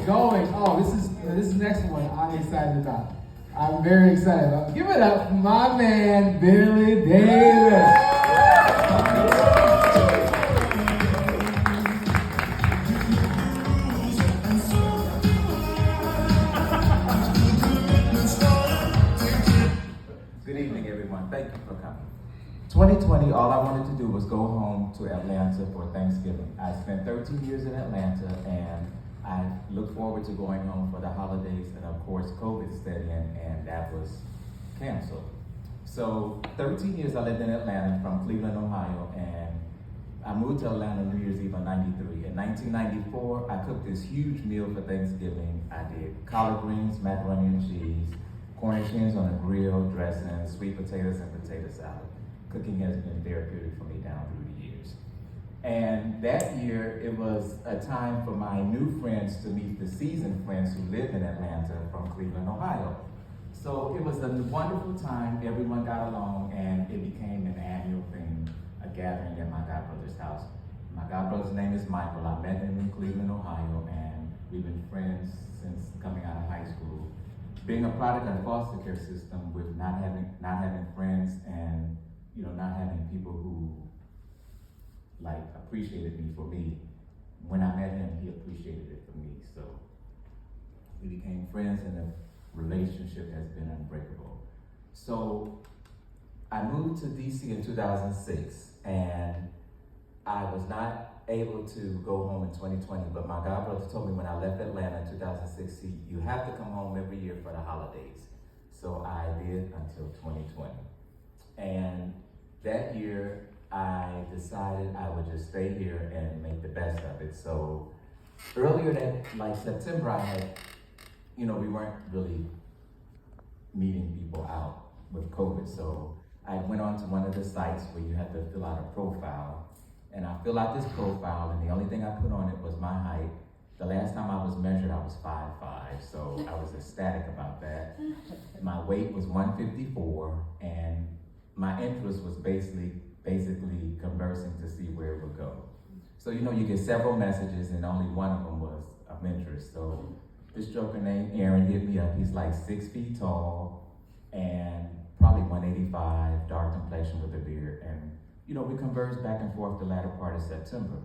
going. Oh, this next one I'm excited about. I'm very excited about. Give it up for my man, Billy Davis. Good evening, everyone. Thank you for coming. 2020, all I wanted to do was go home to Atlanta for Thanksgiving. I spent 13 years in Atlanta, and I look forward to going home for the holidays, and of course, COVID set in, and that was canceled. So 13 years I lived in Atlanta from Cleveland, Ohio, and I moved to Atlanta New Year's Eve of 93. In 1994, I cooked this huge meal for Thanksgiving. I did collard greens, macaroni and cheese, corn skins on a grill, dressing, sweet potatoes, and potato salad. Cooking has been therapeutic for me down through the years. And that year, it was a time for my new friends to meet the seasoned friends who lived in Atlanta from Cleveland, Ohio. So it was a wonderful time. Everyone got along, and it became an annual thing, a gathering at my godbrother's house. My godbrother's name is Michael. I met him in Cleveland, Ohio, and we've been friends since coming out of high school. Being a product of the foster care system with not having friends and not having people who appreciated me for me. When I met him, he appreciated it for me. So we became friends, and the relationship has been unbreakable. So I moved to DC in 2006, and I was not able to go home in 2020, but my godbrother told me when I left Atlanta in 2006, you have to come home every year for the holidays. So I did until 2020. And that year, I decided I would just stay here and make the best of it. So earlier that, September, I had, we weren't really meeting people out with COVID. So I went on to one of the sites where you had to fill out a profile. And I filled out this profile, and the only thing I put on it was my height. The last time I was measured, I was 5'5", so I was ecstatic about that. My weight was 154, and my interest was basically conversing to see where it would go. So you get several messages, and only one of them was of interest. So this joker named Aaron hit me up. He's like 6 feet tall and probably 185, dark complexion with a beard. And we conversed back and forth the latter part of September.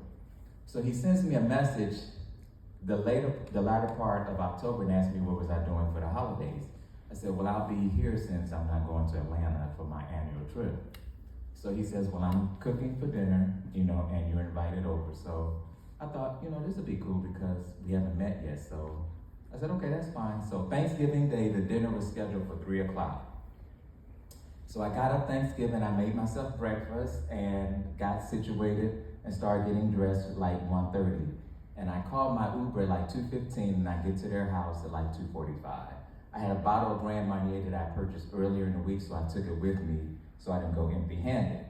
So he sends me a message the latter part of October and asks me what was I doing for the holidays. I said, well, I'll be here since I'm not going to Atlanta for my annual trip. So he says, well, I'm cooking for dinner, and you're invited over. So I thought, this would be cool because we haven't met yet. So I said, okay, that's fine. So Thanksgiving Day, the dinner was scheduled for 3 o'clock. So I got up Thanksgiving, I made myself breakfast and got situated and started getting dressed at 1:30. And I called my Uber at 2:15, and I get to their house at 2:45. I had a bottle of Grand Marnier that I purchased earlier in the week, so I took it with me so I didn't go empty-handed.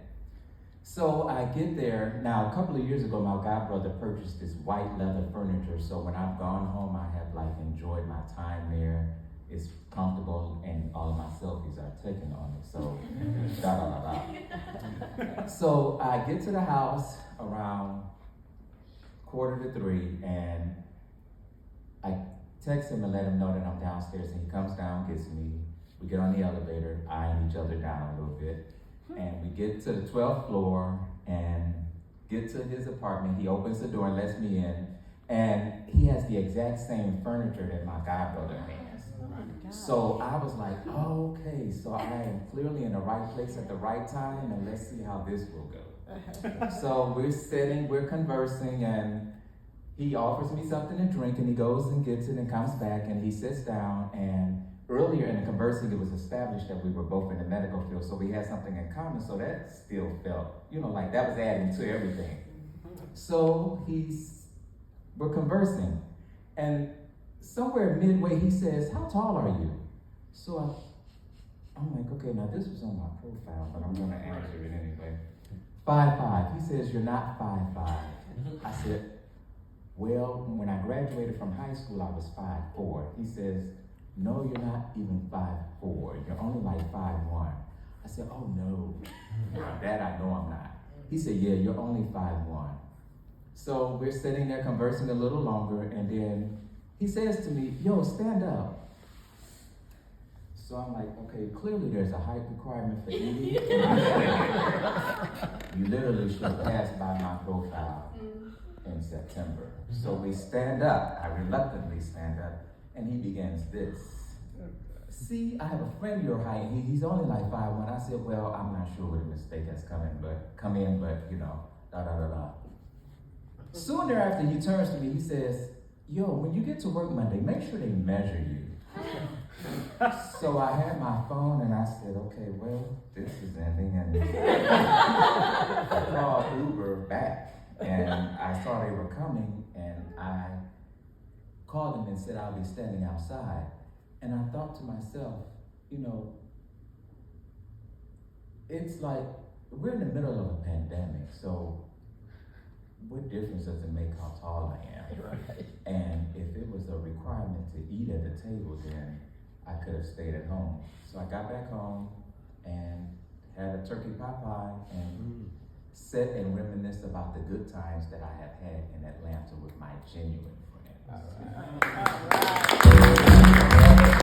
So I get there. Now, a couple of years ago, my godbrother purchased this white leather furniture, so when I've gone home, I have enjoyed my time there. It's comfortable, and all of my selfies are taken on it, so So I get to the house around 2:45, and I text him and let him know that I'm downstairs, and he comes down, gets me. We get on the elevator, eyeing each other down a little bit, and we get to the 12th floor and get to his apartment. He opens the door and lets me in, and he has the exact same furniture that my godbrother has. So I was like, oh, okay, so I am clearly in the right place at the right time, and let's see how this will go. So we're sitting, we're conversing, and he offers me something to drink, and he goes and gets it and comes back, and he sits down. And earlier in the conversing, it was established that we were both in the medical field, so we had something in common, so that still felt, that was adding to everything. So we're conversing, and somewhere midway, he says, how tall are you? So I'm like, okay, now this was on my profile, but I'm going to answer it anyway. 5'5". He says, you're not 5'5". I said, well, when I graduated from high school, I was 5'4". He says, no, you're not even 5'4". You're only 5'1". I said, oh no, that I know I'm not. He said, yeah, you're only 5'1". So we're sitting there conversing a little longer, and then he says to me, yo, stand up. So I'm like, okay, clearly there's a height requirement for eating. You literally should have passed by my profile in September. So we stand up, I reluctantly stand up, and he begins this. See, I have a friend your height, he's only like 5'1". I said, well, I'm not sure what a mistake has come in, but you know, da da da da. Soon thereafter, he turns to me, he says, yo, when you get to work Monday, make sure they measure you. So I had my phone and I said, okay, well, this is ending, and I called Uber back, and I saw they were coming, and I called them and said I'll be standing outside. And I thought to myself, you know, it's like, we're in the middle of a pandemic, so what difference does it make how tall I am? Right. And if it was a requirement to eat at the table, then I could have stayed at home. So I got back home and had a turkey pot pie and sit and reminisce about the good times that I have had in Atlanta with my genuine friends. All right.